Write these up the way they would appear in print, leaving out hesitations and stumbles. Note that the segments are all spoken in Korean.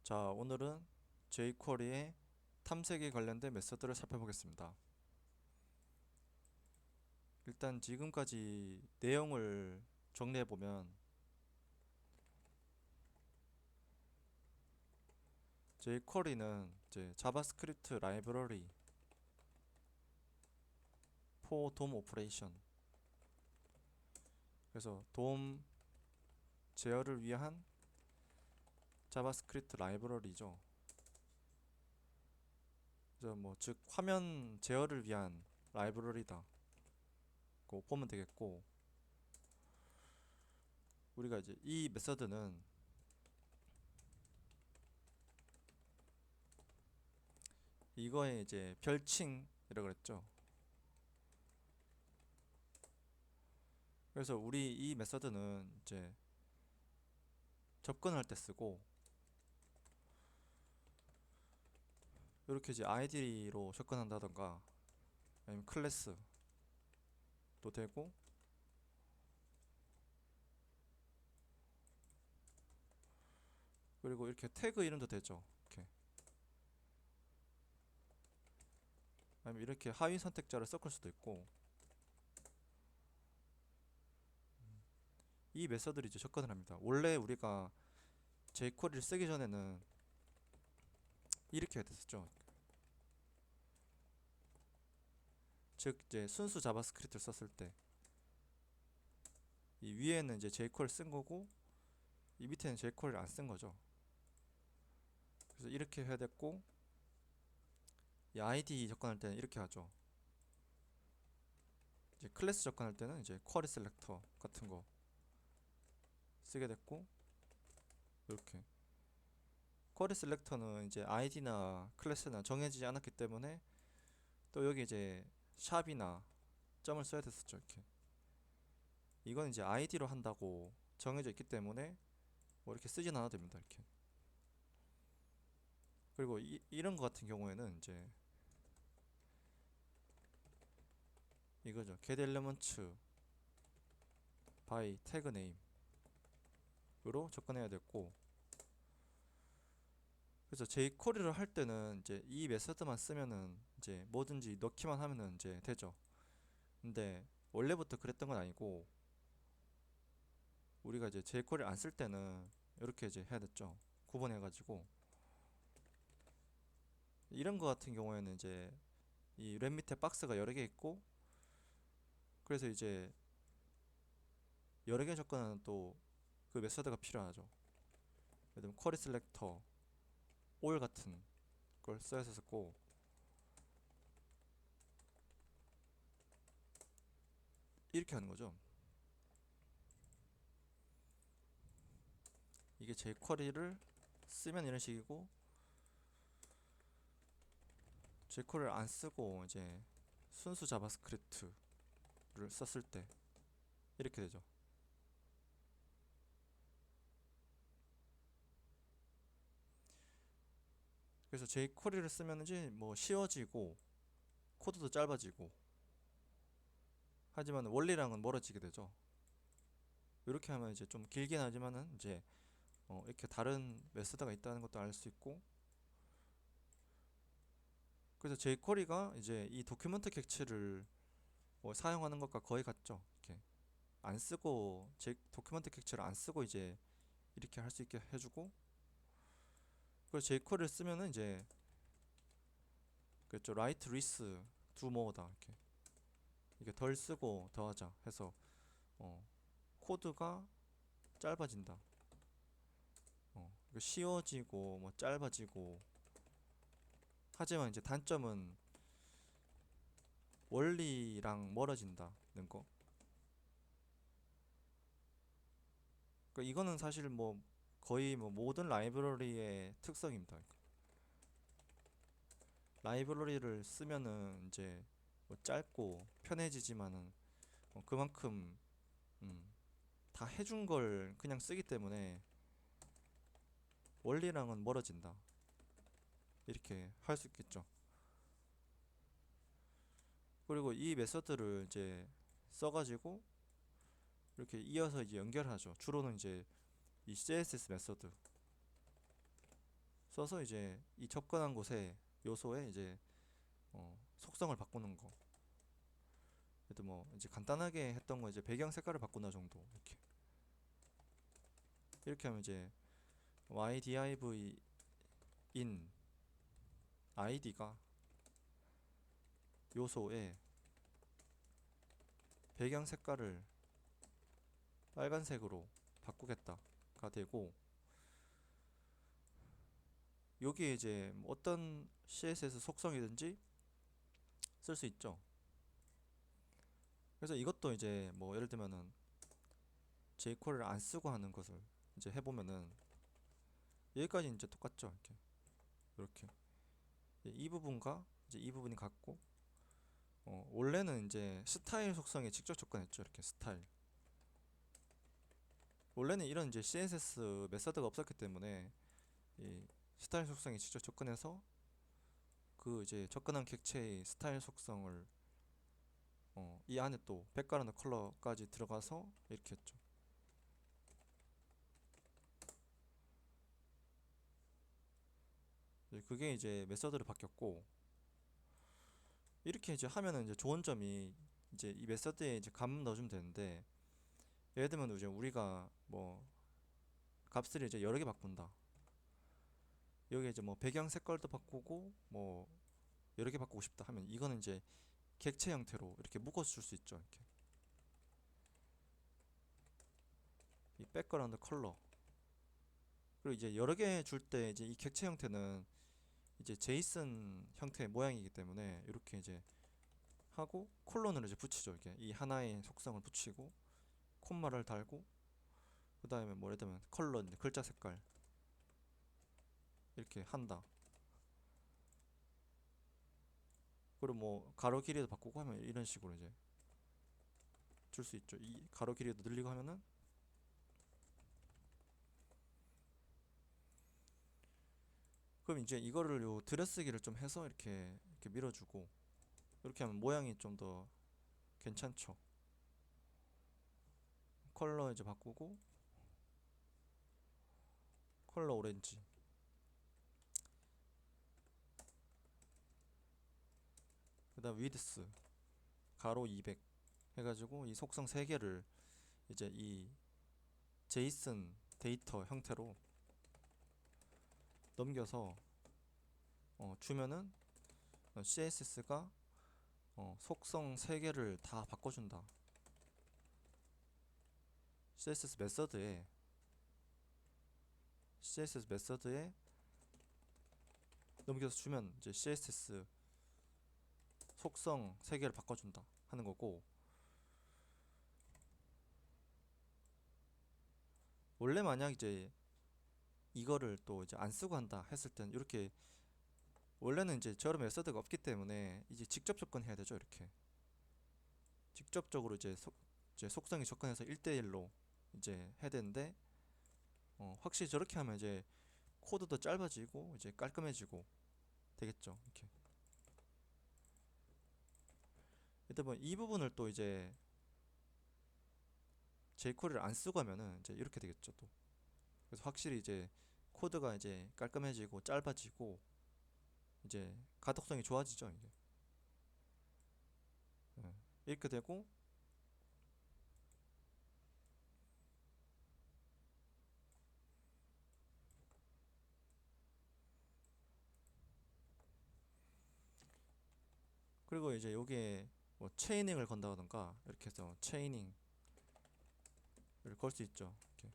자, 오늘은 jQuery의 탐색에 관련된 메서드를 살펴보겠습니다. 일단 지금까지 내용을 정리해보면 jQuery는 이제 자바스크립트 라이브러리 for DOM 오퍼레이션, 그래서 DOM 제어를 위한 자바스크립트 라이브러리죠. 그래서 즉 화면 제어를 위한 라이브러리다 고 보면 되겠고, 우리가 이제 이 메서드는 이거의 이제 별칭이라고 그랬죠. 그래서 우리 이 메서드는 이제 접근할 때 쓰고, 이렇게 이제 아이디로 접근한다던가 아니면 클래스도 되고, 그리고 이렇게 태그 이름도 되죠. 이렇게 아니면 이렇게 하위 선택자를 섞을 수도 있고, 이 메서드를 이제 접근을 합니다. 원래 우리가 jQuery를 쓰기 전에는 이렇게 됐었죠. 즉 이제 순수 자바스크립트를 썼을 때 이 위에는 이제 jQuery 쓴 거고, 이 밑에는 jQuery를 안 쓴 거죠. 그래서 이렇게 해야 됐고, 이 ID 접근할 때는 이렇게 하죠. 이제 클래스 접근할 때는 이제 쿼리 셀렉터 같은 거 쓰게 됐고, 이렇게 쿼리 셀렉터는 이제 아이디나 클래스나 정해지지 않았기 때문에 또 여기 이제 샵이나 점을 써야 됐었죠. 이렇게 이건 이제 아이디로 한다고 정해져 있기 때문에 뭐 이렇게 쓰진 않아도 됩니다. 이렇게. 그리고 이런 거 같은 경우에는 이제 이거죠. get elements by tag name으로 접근해야 됐고, 그래서 jQuery를 할 때는 이제 이 메서드만 쓰면은 이제 뭐든지 넣기만 하면은 이제 되죠. 근데 원래부터 그랬던 건 아니고, 우리가 이제 jQuery 안 쓸 때는 이렇게 이제 해야 됐죠. 구분해 가지고, 이런 거 같은 경우에는 이제 이 랩 밑에 박스가 여러 개 있고, 그래서 이제 여러 개 접근하는 또 그 메서드가 필요하죠. 예를 들면 쿼리 셀렉터, all 같은 걸 써야 했었고, 이렇게 하는 거죠. 이게 jQuery를 쓰면 이런 식이고, jQuery를 안 쓰고 이제 순수 자바스크립트를 썼을 때 이렇게 되죠. 그래서 jQuery를 쓰면 이제 뭐 쉬워지고 코드도 짧아지고, 하지만 원리랑은 멀어지게 되죠. 이렇게 하면 이제 좀 길긴 하지만은 이제 이렇게 다른 메서드가 있다는 것도 알 수 있고, 그래서 jQuery가 이제 이 도큐먼트 객체를 사용하는 것과 거의 같죠. 이렇게 안 쓰고 도큐먼트 객체를 안 쓰고 이제 이렇게 할 수 있게 해주고, 그래서 jQuery를 쓰면은 이제 그렇죠. write less do more다. 이렇게 이게 덜 쓰고 더하자 해서 코드가 짧아진다. 이거 쉬워지고 뭐 짧아지고, 하지만 이제 단점은 원리랑 멀어진다는 거. 그러니까 이거는 사실 뭐 거의 뭐 모든 라이브러리의 특성입니다. 라이브러리를 쓰면은 이제 뭐 짧고 편해지지만은 그만큼 다 해준 걸 그냥 쓰기 때문에 원리랑은 멀어진다. 이렇게 할 수 있겠죠. 그리고 이 메서드를 이제 써가지고 이렇게 이어서 이제 연결하죠. 주로는 이제 이 CSS 메서드, 써서 이제 이 접근한 곳에 요소에 이제 속성을 바꾸는 거. 그래도 뭐 이제 간단하게 했던 거 이제 배경 색깔을 바꾼다 정도. 이렇게 하면 이제 ydiv in id가 요소에 배경 색깔을 빨간색으로 바꾸겠다가 되고, 여기에 이제 뭐 어떤 CSS 속성이든지 쓸 수 있죠. 그래서 이것도 이제 뭐 예를 들면은 jQuery를 안 쓰고 하는 것을 이제 해보면은 여기까지 이제 똑같죠. 이렇게 이 부분과 이제 이 부분이 같고, 원래는 이제 스타일 속성에 직접 접근했죠. 이렇게 스타일. 원래는 이런 이제 CSS 메서드가 없었기 때문에 이 스타일 속성에 직접 접근해서 그 이제 접근한 객체의 스타일 속성을 이 안에 또 백그라운드 컬러까지 들어가서 이렇게 했죠. 그게 이제 메서드로 바뀌었고, 이렇게 이제 하면은 이제 좋은 점이 이제 이 메서드에 이제 값 넣어주면 되는데, 예를 들면 이제 우리가 뭐 값을 이제 여러 개 바꾼다. 여기 이제 뭐 배경 색깔도 바꾸고 뭐 여러 개 바꾸고 싶다 하면 이거는 이제 객체 형태로 이렇게 묶어서 줄 수 있죠. 이렇게 이 백그라운드 컬러. 그리고 이제 여러 개 줄 때 이제 이 객체 형태는 이제 제이슨 형태의 모양이기 때문에 이렇게 이제 하고 콜론을 이제 붙이죠. 이렇게 이 하나의 속성을 붙이고 콤마를 달고, 그 다음에 뭐 예를 들면 컬러 이제 글자 색깔 이렇게 한다. 그리고 뭐 가로 길이도 바꾸고 하면 이런 식으로 이제 줄 수 있죠. 이 가로 길이도 늘리고 하면은, 그럼 이제 이거를 요 들여쓰기를 좀 해서 이렇게 밀어주고, 이렇게 하면 모양이 좀 더 괜찮죠. 컬러 이제 바꾸고 컬러 오렌지, 그 다음 위드스 가로 200 해가지고 이 속성 3개를 이제 이 제이슨 데이터 형태로 넘겨서 주면은 CSS가 속성 3개를 다 바꿔준다. CSS 메서드에 넘겨서 주면 이제 CSS 속성 3개를 바꿔준다 하는 거고, 원래 만약 이제 이거를 또 이제 안 쓰고 한다 했을 땐 이렇게, 원래는 이제 저런 메서드가 없기 때문에 이제 직접 접근해야 되죠. 이렇게 직접적으로 이제 속성이 접근해서 1대1로 이제 해야 되는데, 확실히 저렇게 하면 이제 코드도 짧아지고 이제 깔끔해지고 되겠죠. 이렇게 일단 뭐 이 부분을 또 이제 jQuery를 안 쓰고 하면은 이제 이렇게 되겠죠. 또 그래서 확실히 이제 코드가 이제 깔끔해지고 짧아지고 이제 가독성이 좋아지죠. 이게 이렇게 되고, 그리고 이제 여기에 뭐 체이닝을 건다던가 이렇게 해서 체이닝을 걸 수 있죠. 이렇게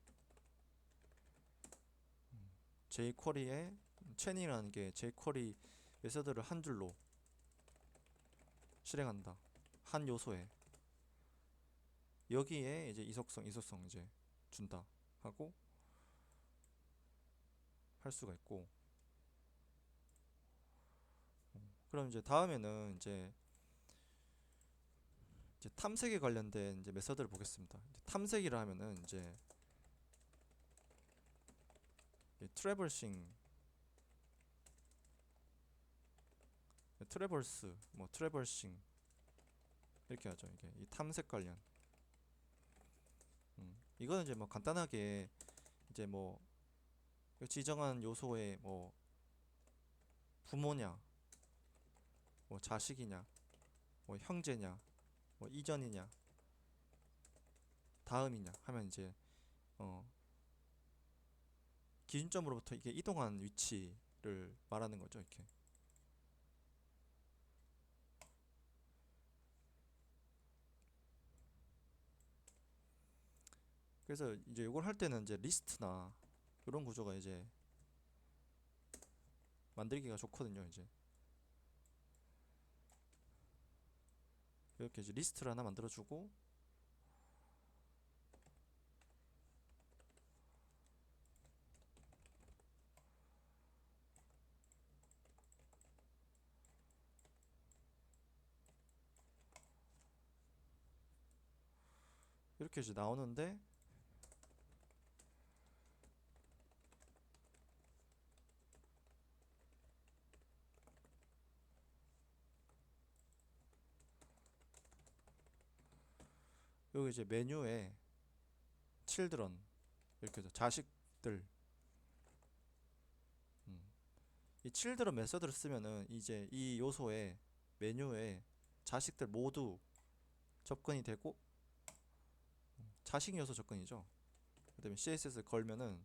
jQuery에 체이닝이라는 게 jQuery 메서드를 한 줄로 실행한다. 한 요소에 여기에 이제 이속성 이제 준다 하고 할 수가 있고, 그럼 이제 다음에는 이제 탐색에 관련된 이제 메서드를 보겠습니다. 이제 탐색이라 하면은 이제 트래버싱, 트래버스, 뭐 트래버싱 이렇게 하죠. 이게 이 탐색 관련. 이거는 이제 뭐 간단하게 이제 뭐 지정한 요소에 뭐 부모냐, 뭐 자식이냐, 뭐 형제냐, 뭐 이전이냐, 다음이냐 하면 이제 어 기준점으로부터 이게 이동한 위치를 말하는 거죠. 이렇게. 그래서 이제 이걸 할 때는 이제 리스트나 이런 구조가 이제 만들기가 좋거든요. 이제 이렇게 이제 리스트를 하나 만들어주고, 이렇게 이제 나오는데, 여기 이제 메뉴에 children 이렇게 해서 자식들, 이 children 메서드를 쓰면은 이제 이 요소에 메뉴에 자식들 모두 접근이 되고, 자식 요소 접근이죠. 그다음에 CSS 걸면은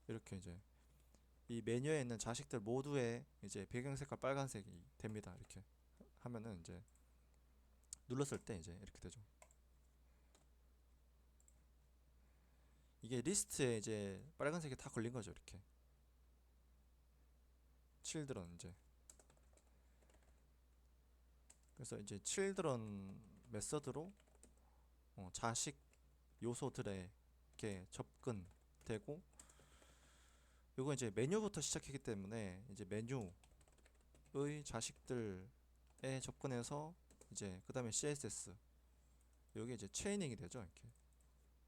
이렇게 이제 이 메뉴에 있는 자식들 모두의 이제 배경 색깔 빨간색이 됩니다. 이렇게 하면은 이제 눌렀을 때 이제 이렇게 되죠. 이게 리스트에 이제 빨간색이 다 걸린 거죠. 이렇게 children 이제. 그래서 이제 children 메서드로 자식 요소들에게 접근되고, 이거 이제 메뉴부터 시작했기 때문에 이제 메뉴의 자식들에 접근해서 이제 그 다음에 CSS, 여기 이제 체이닝이 되죠. 이렇게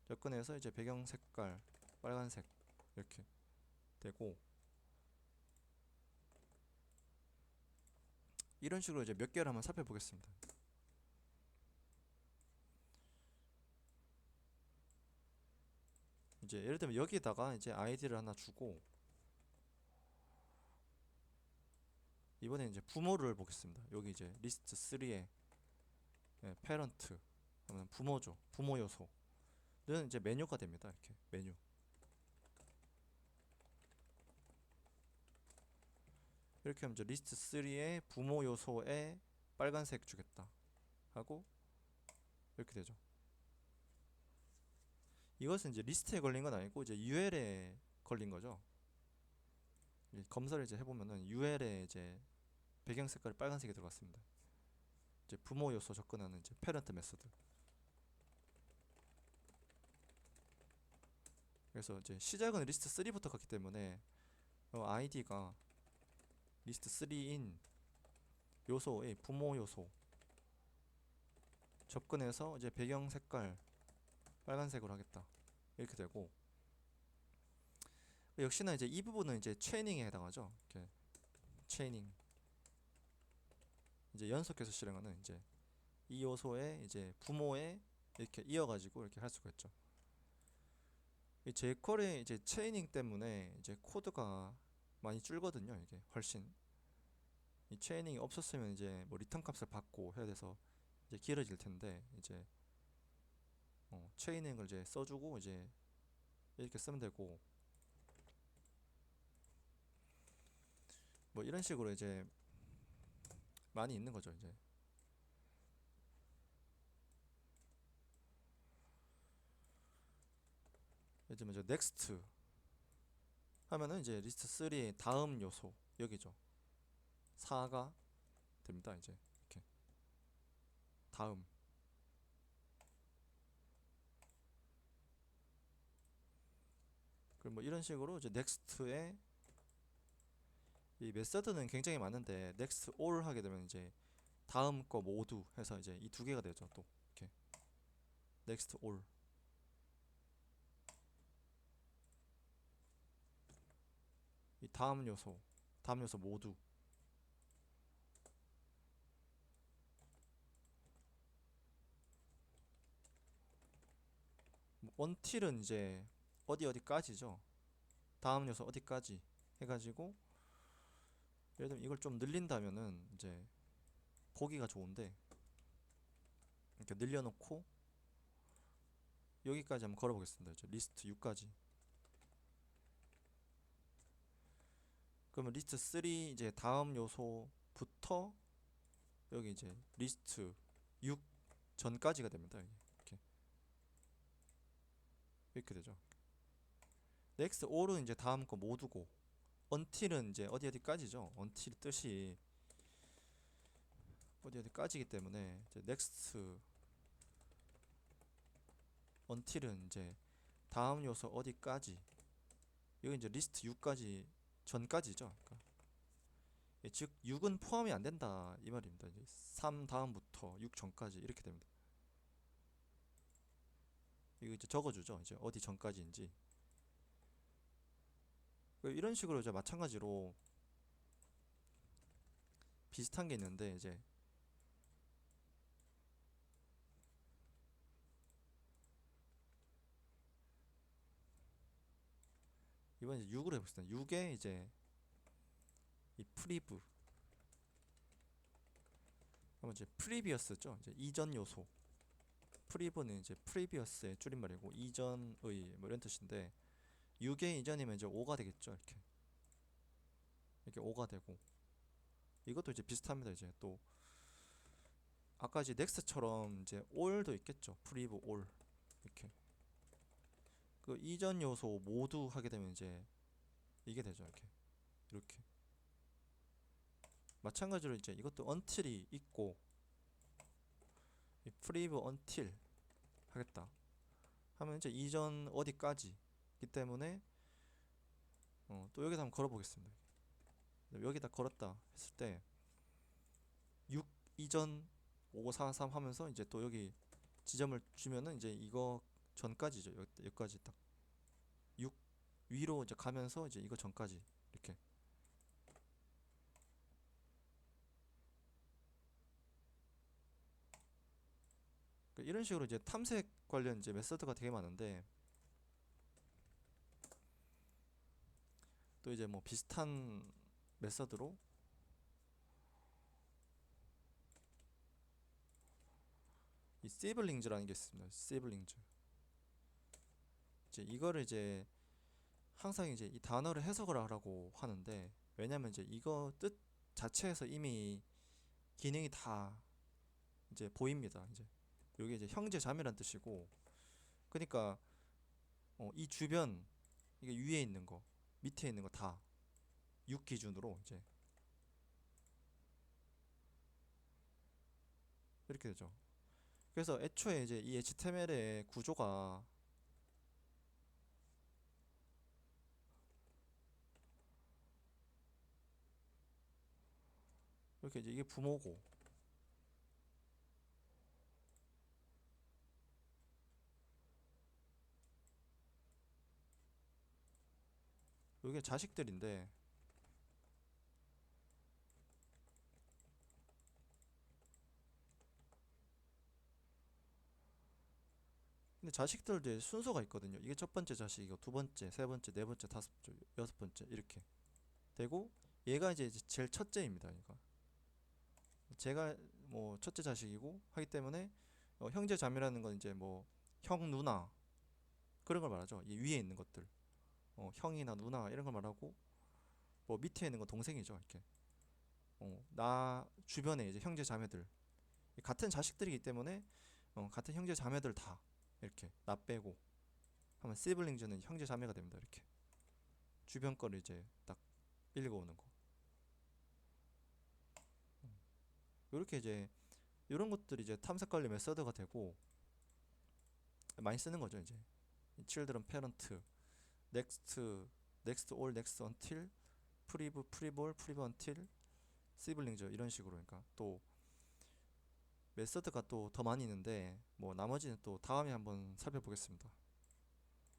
접근해서 이제 배경 색깔 빨간색 이렇게 되고, 이런 식으로 이제 몇 개를 한번 살펴보겠습니다. 이제 예를 들면 여기다가 이제 아이디를 하나 주고, 이번에 이제 부모를 보겠습니다. 여기 이제 리스트 3에 페런트 하면 부모죠. 부모 요소는 이제 메뉴가 됩니다. 이렇게 메뉴. 이렇게 하면 이제 리스트 3의 부모 요소에 빨간색 주겠다 하고 이렇게 되죠. 이것은 이제 리스트에 걸린 건 아니고 이제 UL에 걸린 거죠. 검사를 이제 해보면은 UL에 이제 배경 색깔이 빨간색이 들어갔습니다. 이제 부모 요소 접근하는 이제 페런트 메소드. 그래서 이제 시작은 리스트 3부터 갔기 때문에 아이디가 리스트 3인 요소의 부모 요소 접근해서 이제 배경 색깔 빨간색으로 하겠다 이렇게 되고, 역시나 이제 이 부분은 이제 체이닝에 해당하죠. 이렇게 체이닝 이제 연속해서 실행하는 이제 이 요소에 이제 부모에 이렇게 이어가지고 이렇게 할 수가 있죠. 이 jQuery 이제 체이닝 때문에 이제 코드가 많이 줄거든요. 이게 훨씬 이 체이닝이 없었으면 이제 뭐 리턴 값을 받고 해야 돼서 이제 길어질 텐데, 이제 체이닝을 이제 써주고 이제 이렇게 쓰면 되고, 뭐 이런 식으로 이제 많이 있는 거죠. 이제 예를 들면 이제 next 하면은 이제 리스트 3의 다음 요소 여기죠. 4가 됩니다. 이제 이렇게 다음. 그럼 뭐 이런 식으로 이제 next에 이 메서드는 굉장히 많은데 next all 하게 되면 이제 다음 거 모두 해서 이제 이 두 개가 되죠. 또 이렇게 next all. 이 다음 요소 모두. until은 이제 어디까지죠. 다음 요소 어디까지 해가지고 예를 들면 이걸 좀 늘린다면은 이제 보기가 좋은데 이렇게 늘려놓고 여기까지 한번 걸어보겠습니다. 이제 리스트 6까지. 그러면 리스트 3 이제 다음 요소부터 여기 이제 리스트 6 전까지가 됩니다. 이렇게 되죠. next all은 이제 다음 거 모두고 until은 이제 어디 어디까지죠. until 뜻이 어디 어디까지기 때문에 이제 next until은 이제 다음 요소 어디까지 여기 이제 리스트 6까지 전까지죠. 그러니까 즉 6은 포함이 안 된다 이 말입니다. 이제 3 다음부터 6 전까지 이렇게 됩니다. 이거 이제 적어주죠. 이제 어디 전까지인지. 이런 식으로 이제 마찬가지로 비슷한 게 있는데 이제 이번 이제 6으로 해봅시다. 6에 이제 이 프리브 그러면 이제 프리비어스죠. 이제 이전 요소. 프리브는 이제 프리비어스의 줄임말이고 이전의 뭐 이런 뜻인데 6의 이전이면 이제 5가 되겠죠. 이렇게 5가 되고 이것도 이제 비슷합니다. 이제 또 아까 이제 넥스처럼 이제 all도 있겠죠. 프리브 all 이렇게 그 이전 요소 모두 하게 되면 이제 이게 되죠. 이렇게 마찬가지로 이제 이것도 until이 있고 이 priv until 하겠다 하면 이제 이전 어디까지이기 때문에 또 여기다 한번 걸어보겠습니다. 여기다 걸었다 했을 때 6 이전 5543 하면서 이제 또 여기 지점을 주면은 이제 이거 전까지죠. 여기까지 딱 6 위로 이제 가면서 이제 이거 전까지 이렇게 이런 식으로 이제 탐색 관련 이제 메서드가 되게 많은데 또 이제 뭐 비슷한 메서드로 이 시블링즈라는 게 있습니다. 시블링즈 이제 이거를 이제 항상 이제 이 단어를 해석을 하라고 하는데 왜냐면 이제 이거 뜻 자체에서 이미 기능이 다 이제 보입니다. 이제 요게 이제 형제 자매란 뜻이고 그러니까 이 주변 이게 위에 있는 거 밑에 있는 거 다 6 기준으로 이제 이렇게 되죠. 그래서 애초에 이제 이 HTML의 구조가 이렇게 이제 이게 부모고 이게 자식들인데 근데 자식들도 이제 순서가 있거든요. 이게 첫 번째 자식이고 두 번째, 세 번째, 네 번째, 다섯 번째, 여섯 번째 이렇게 되고 얘가 이제 제일 첫째입니다. 그러니까 제가 뭐 첫째 자식이고 하기 때문에 형제 자매라는 건 이제 뭐 형 누나 그런 걸 말하죠. 이 위에 있는 것들 형이나 누나 이런 걸 말하고 뭐 밑에 있는 건 동생이죠. 이렇게 나 주변에 이제 형제 자매들 같은 자식들이기 때문에 같은 형제 자매들 다 이렇게 나 빼고 하면 시블링즈는 형제 자매가 됩니다. 이렇게 주변 거를 이제 딱 읽어오는 거. 이렇게 이제 이런 것들이 이제 탐색 관리 메서드가 되고 많이 쓰는 거죠. 이제 children, parent, next, next all, next until, priv, priv all, priv until, siblings 이런 식으로 그러니까 또 메서드가 또 더 많이 있는데 뭐 나머지는 또 다음에 한번 살펴보겠습니다.